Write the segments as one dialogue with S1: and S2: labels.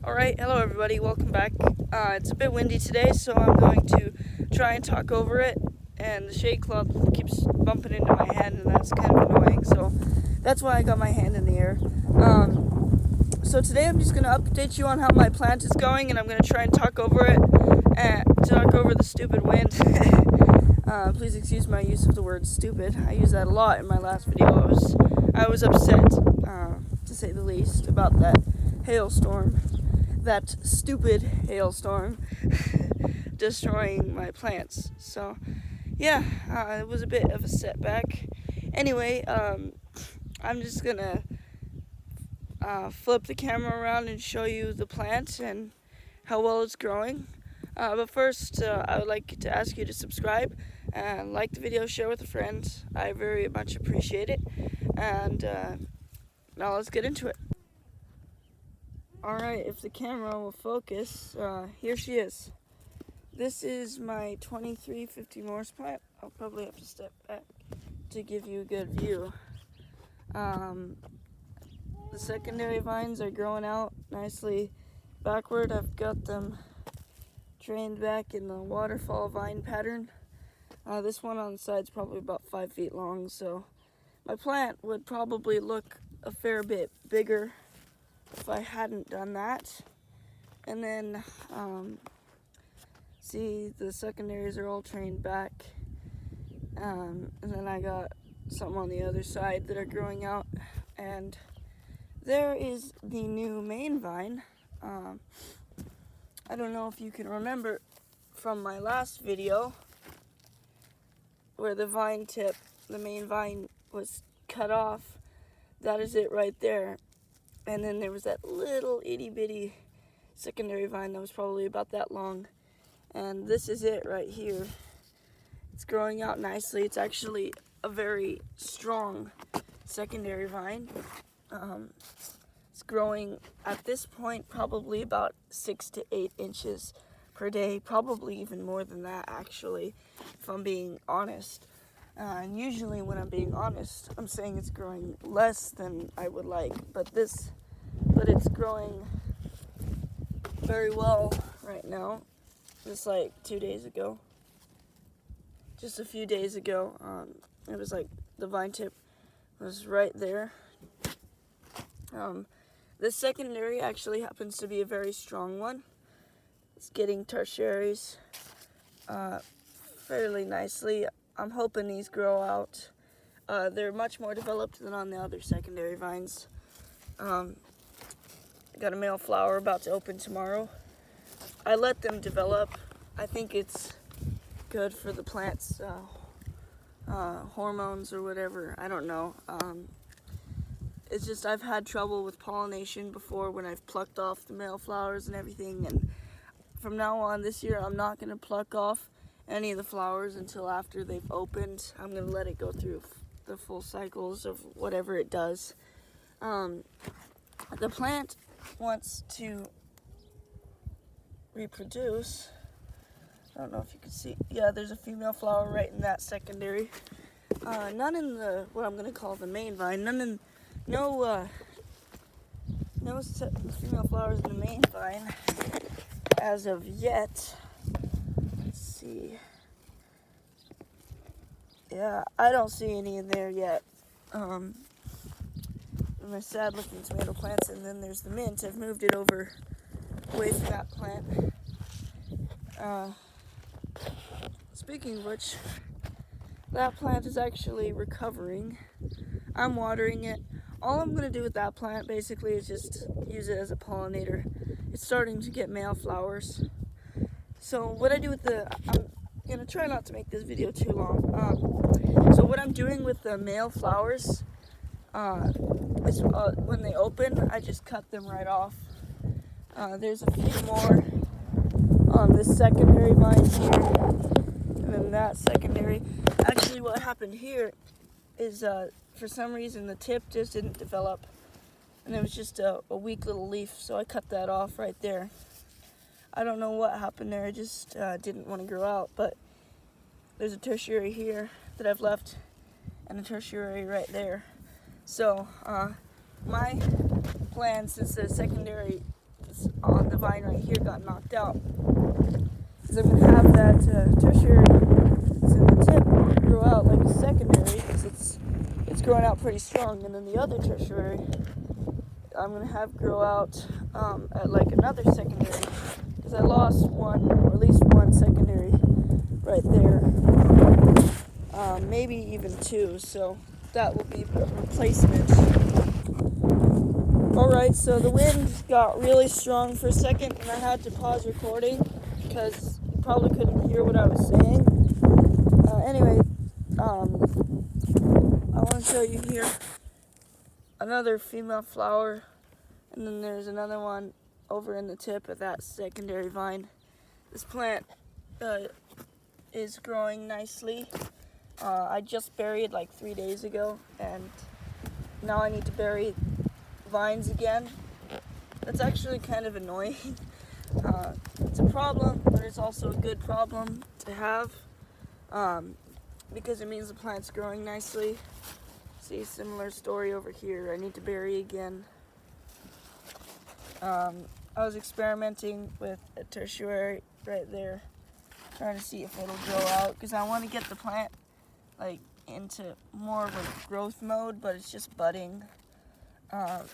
S1: Alright, hello everybody, welcome back. It's a bit windy today, so I'm going to try and talk over it, and the shade club keeps bumping into my hand, and that's kind of annoying, so that's why I got my hand in the air. So today I'm just going to update you on how my plant is going, and I'm going to try and talk over it, and talk over the stupid wind. Please excuse my use of the word stupid. I used that a lot in my last video. I was upset, to say the least, about that hailstorm. That stupid hailstorm destroying my plants. So, yeah, it was a bit of a setback. Anyway, I'm just gonna flip the camera around and show you the plant and how well it's growing. But first, I would like to ask you to subscribe and like the video, share with a friend. I very much appreciate it. And now let's get into it. Alright, if the camera will focus, here she is. This is my 2350 Morse plant. I'll probably have to step back to give you a good view. The secondary vines are growing out nicely backward. I've got them trained back in the waterfall vine pattern. This one on the side is probably about 5 feet long, so my plant would probably look a fair bit bigger if I hadn't done that. And then see, the secondaries are all trained back, and then I got some on the other side that are growing out, and there is the new main vine. I don't know if you can remember from my last video where the vine tip, the main vine, was cut off. That is it right there. And then there was that little itty bitty secondary vine that was probably about that long. And this is it right here. It's growing out nicely. It's actually a very strong secondary vine. It's growing at this point probably about 6 to 8 inches per day. Probably even more than that, actually, if I'm being honest. And usually when I'm being honest, I'm saying it's growing less than I would like, but it's growing very well right now. Just like 2 days ago, just a few days ago, it was like the vine tip was right there. This secondary actually happens to be a very strong one. It's getting tertiaries fairly nicely. I'm hoping these grow out. They're much more developed than on the other secondary vines. Got a male flower about to open tomorrow. I let them develop. I think it's good for the plant's hormones or whatever. I don't know. It's just I've had trouble with pollination before when I've plucked off the male flowers and everything. And from now on this year, I'm not going to pluck off any of the flowers until after they've opened. I'm going to let it go through the full cycles of whatever it does. The plant wants to reproduce. I don't know if you can see. Yeah, there's a female flower right in that secondary. None in the, what I'm going to call the main vine. No female flowers in the main vine as of yet. Let's see. Yeah, I don't see any in there yet. My sad looking tomato plants, and then there's the mint. I've moved it over away from that plant. Speaking of which, that plant is actually recovering. I'm watering it. All I'm going to do with that plant basically is just use it as a pollinator. It's starting to get male flowers. So what I do with I'm going to try not to make this video too long. So what I'm doing with the male flowers is when they open, I just cut them right off. There's a few more on this secondary vine here, and then that secondary. Actually, what happened here is for some reason the tip just didn't develop, and it was just a weak little leaf, so I cut that off right there. I don't know what happened there. It just didn't want to grow out, but there's a tertiary here that I've left and a tertiary right there. So my plan, since the secondary is on vine right here got knocked out. Because I'm going to have that tertiary that's in the tip grow out like a secondary, because it's growing out pretty strong. And then the other tertiary I'm going to have grow out at like another secondary, because I lost one, or at least one secondary right there. Maybe even two, so that will be a replacement. Alright, so the wind got really strong for a second, and I had to pause recording because you probably couldn't hear what I was saying. Anyway, I want to show you here another female flower, and then there's another one over in the tip of that secondary vine. This plant is growing nicely. I just buried like 3 days ago, and now I need to bury vines again. That's actually kind of annoying. It's a problem, but it's also a good problem to have, because it means the plant's growing nicely. See, similar story over here. I need to bury again. I was experimenting with a tertiary right there, trying to see if it'll grow out, because I want to get the plant like into more of a growth mode, but it's just budding. The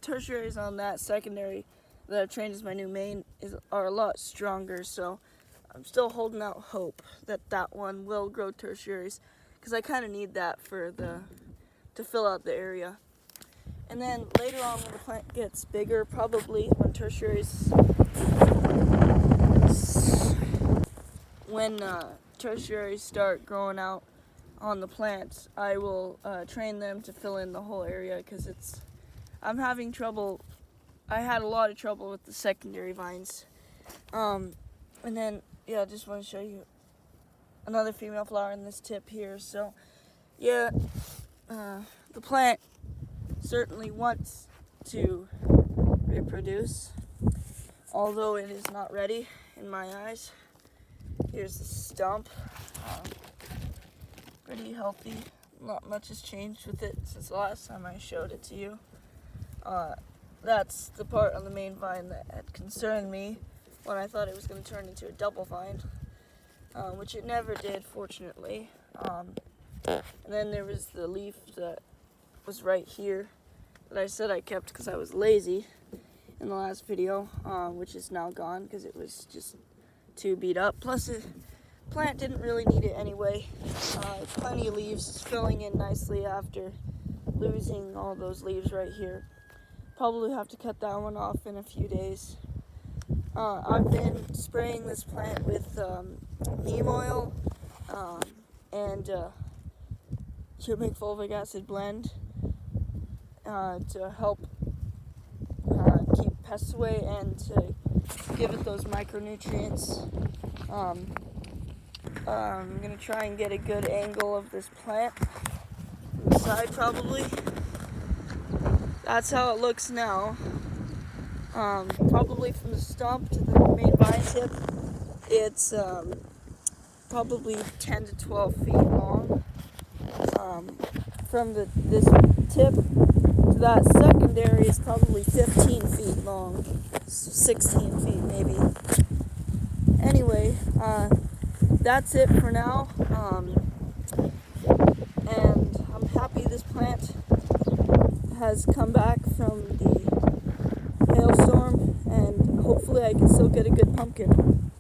S1: tertiaries on that secondary that I've trained as my new main are a lot stronger, so I'm still holding out hope that that one will grow tertiaries, because I kind of need that to fill out the area. And then later on, when the plant gets bigger, probably when tertiaries start growing out on the plants, I will train them to fill in the whole area, because I'm having trouble. I had a lot of trouble with the secondary vines. And then, yeah, I just want to show you another female flower in this tip here. So, yeah, the plant certainly wants to reproduce, although it is not ready in my eyes. Here's the stump. Pretty healthy. Not much has changed with it since the last time I showed it to you. That's the part on the main vine that had concerned me when I thought it was going to turn into a double vine, which it never did, fortunately. And then there was the leaf that was right here that I said I kept because I was lazy in the last video, which is now gone because it was just too beat up. Plus, the plant didn't really need it anyway. Plenty of leaves. It's filling in nicely after losing all those leaves right here. Probably have to cut that one off in a few days. I've been spraying this plant with neem oil and cubic fulvic acid blend to help keep pests away and to give it those micronutrients. I'm going to try and get a good angle of this plant from the side, probably. That's how it looks now. Probably from the stump to the main vine tip, it's probably 10 to 12 feet long. From this tip to that secondary is probably 15 feet long, 16 feet maybe. Anyway, that's it for now. And I'm happy this plant has come back from the hailstorm, and hopefully I can still get a good pumpkin.